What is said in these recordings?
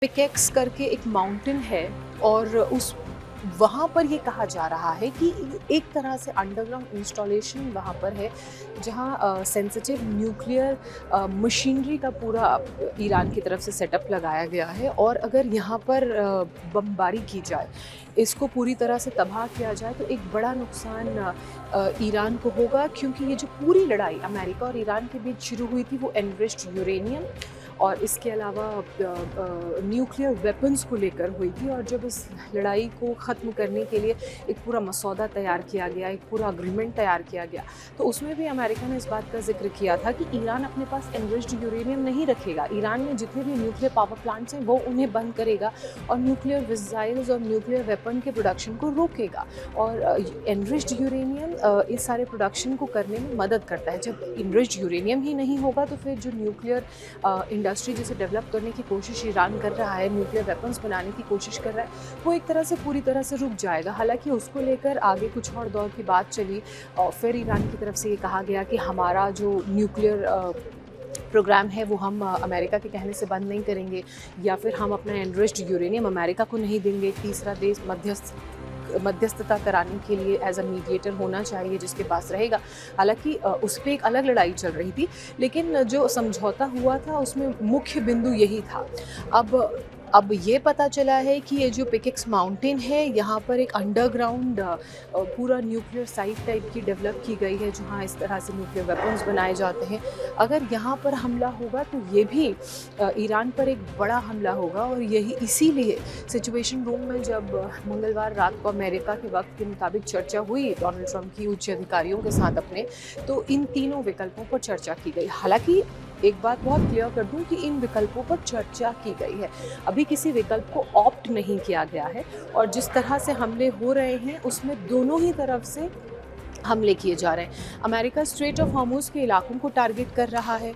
Pickaxe करके एक mountain है और उस वहाँ पर ये कहा जा रहा है कि एक तरह से अंडरग्राउंड इंस्टॉलेशन वहाँ पर है जहाँ सेंसिटिव न्यूक्लियर मशीनरी का पूरा ईरान की तरफ से सेटअप लगाया गया है। और अगर यहाँ पर बमबारी की जाए, इसको पूरी तरह से तबाह किया जाए तो एक बड़ा नुकसान ईरान को होगा, क्योंकि ये जो पूरी लड़ाई अमेरिका और ईरान के बीच शुरू हुई थी वो एनरिच्ड यूरेनियम और इसके अलावा न्यूक्लियर वेपन्स को लेकर हुई थी। और जब इस लड़ाई को ख़त्म करने के लिए एक पूरा मसौदा तैयार किया गया, एक पूरा अग्रीमेंट तैयार किया गया, तो उसमें भी अमेरिका ने इस बात का जिक्र किया था कि ईरान अपने पास एनरिच्ड यूरेनियम नहीं रखेगा। ईरान में जितने भी न्यूक्लियर पावर प्लांट्स हैं वो उन्हें बंद करेगा और न्यूक्लियर मिसाइल्स और न्यूक्लियर वेपन के प्रोडक्शन को रोकेगा। और एनरिच्ड यूरेनियम इस सारे प्रोडक्शन को करने में मदद करता है। जब एनरिच्ड यूरेनियम ही नहीं होगा तो फिर जो न्यूक्लियर इंडस्ट्री जिसे डेवलप करने की कोशिश ईरान कर रहा है, न्यूक्लियर वेपन्स बनाने की कोशिश कर रहा है, वो एक तरह से पूरी तरह से रुक जाएगा। हालांकि उसको लेकर आगे कुछ और दौर की बात चली और फिर ईरान की तरफ से ये कहा गया कि हमारा जो न्यूक्लियर प्रोग्राम है वो हम अमेरिका के कहने से बंद नहीं करेंगे, या फिर हम अपना एनरिच्ड यूरेनियम अमेरिका को नहीं देंगे। एक तीसरा देश मध्यस्थता कराने के लिए एज अ मीडिएटर होना चाहिए जिसके पास रहेगा। हालांकि उस पर एक अलग लड़ाई चल रही थी, लेकिन जो समझौता हुआ था उसमें मुख्य बिंदु यही था। अब ये पता चला है कि ये जो पिकेक्स माउंटेन है, यहाँ पर एक अंडरग्राउंड पूरा न्यूक्लियर साइट टाइप की डेवलप की गई है जहाँ इस तरह से न्यूक्लियर वेपन्स बनाए जाते हैं। अगर यहाँ पर हमला होगा तो ये भी ईरान पर एक बड़ा हमला होगा। और यही इसीलिए सिचुएशन रूम में जब मंगलवार रात को अमेरिका के वक्त के मुताबिक चर्चा हुई डोनाल्ड ट्रंप की उच्च अधिकारियों के साथ अपने, तो इन तीनों विकल्पों पर चर्चा की गई। हालांकि एक बात बहुत क्लियर कर दूं कि इन विकल्पों पर चर्चा की गई है, अभी किसी विकल्प को ऑप्ट नहीं किया गया है। और जिस तरह से हमले हो रहे हैं उसमें दोनों ही तरफ से हमले किए जा रहे हैं। अमेरिका स्ट्रेट ऑफ हॉर्मुज़ के इलाकों को टारगेट कर रहा है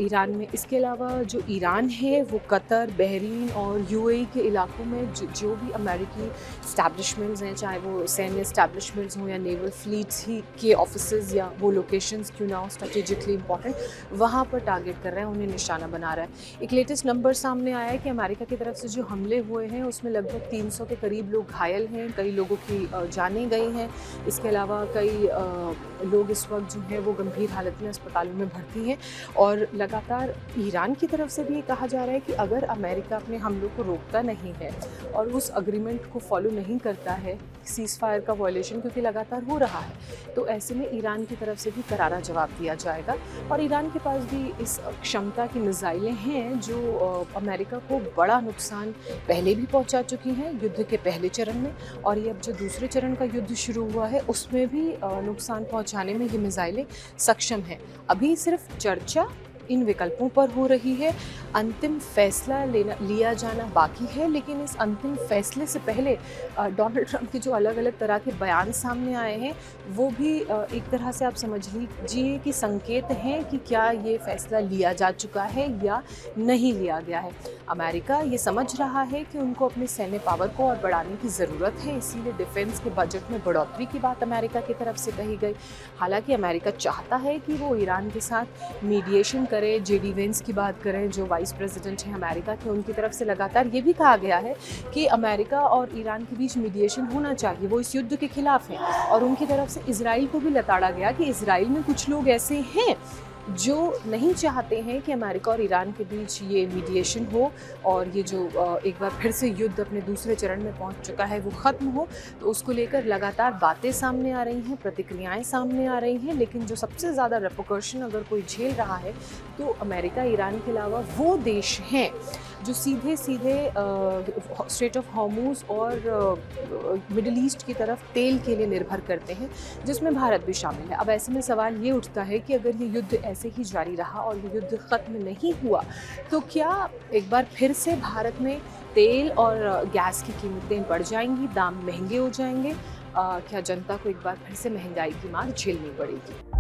ईरान में। इसके अलावा जो ईरान है वो कतर, बहरीन और यूएई के इलाकों में जो भी अमेरिकी इस्टेब्लिशमेंट्स हैं, चाहे वो सैन्य इस्टेब्लिशमेंट्स हों या नेवल फ्लीट्स ही के ऑफिसेज़ या वो लोकेशंस क्यों ना हो स्ट्रेटेजिकली इंपॉर्टेंट, वहाँ पर टारगेट कर रहे हैं, उन्हें निशाना बना रहा है। एक लेटेस्ट नंबर सामने आया है कि अमेरिका की तरफ से जो हमले हुए हैं उसमें लगभग 300 के करीब लोग घायल हैं, कई लोगों की जानें गई हैं। इसके अलावा कई लोग इस वक्त जो है वो गंभीर हालत में अस्पतालों में भर्ती हैं। और लगातार ईरान की तरफ से भी ये कहा जा रहा है कि अगर अमेरिका अपने हमलों को रोकता नहीं है और उस अग्रीमेंट को फॉलो नहीं करता है, सीज़ फायर का वायलेशन क्योंकि लगातार हो रहा है, तो ऐसे में ईरान की तरफ से भी करारा जवाब दिया जाएगा। और ईरान के पास भी इस क्षमता की मिसाइलें हैं जो अमेरिका को बड़ा नुकसान पहले भी पहुंचा चुकी हैं युद्ध के पहले चरण में, और ये अब जो दूसरे चरण का युद्ध शुरू हुआ है उसमें भी नुकसान पहुंचाने में ये मिसाइलें सक्षम हैं। अभी सिर्फ चर्चा इन विकल्पों पर हो रही है, अंतिम फैसला लिया जाना बाकी है। लेकिन इस अंतिम फैसले से पहले डोनाल्ड ट्रंप के जो अलग अलग तरह के बयान सामने आए हैं वो भी एक तरह से आप समझ लीजिए कि संकेत हैं कि क्या ये फैसला लिया जा चुका है या नहीं लिया गया है। अमेरिका ये समझ रहा है कि उनको अपने सैन्य पावर को और बढ़ाने की ज़रूरत है, इसीलिए डिफेंस के बजट में बढ़ोतरी की बात अमेरिका की तरफ से कही गई। हालांकि अमेरिका चाहता है कि वो ईरान के साथ मीडिएशन करे। जेडी वेंस की बात करें जो वाइस प्रेसिडेंट हैं अमेरिका के, उनकी तरफ से लगातार ये भी कहा गया है कि अमेरिका और ईरान के बीच मीडिएशन होना चाहिए, वो इस युद्ध के खिलाफ हैं। और उनकी तरफ से इजराइल को भी लताड़ा गया कि इजराइल में कुछ लोग ऐसे हैं जो नहीं चाहते हैं कि अमेरिका और ईरान के बीच ये मीडिएशन हो और ये जो एक बार फिर से युद्ध अपने दूसरे चरण में पहुंच चुका है वो ख़त्म हो। तो उसको लेकर लगातार बातें सामने आ रही हैं, प्रतिक्रियाएं सामने आ रही हैं। लेकिन जो सबसे ज़्यादा रेपरकशन अगर कोई झेल रहा है तो अमेरिका, ईरान के अलावा वो देश हैं जो सीधे स्ट्रेट ऑफ हॉर्मुज़ और मिडिल ईस्ट की तरफ तेल के लिए निर्भर करते हैं, जिसमें भारत भी शामिल है। अब ऐसे में सवाल ये उठता है कि अगर ये युद्ध ऐसे ही जारी रहा और ये युद्ध ख़त्म नहीं हुआ तो क्या एक बार फिर से भारत में तेल और गैस की कीमतें बढ़ जाएंगी, दाम महंगे हो जाएंगे? क्या जनता को एक बार फिर से महंगाई की मार झेलनी पड़ेगी?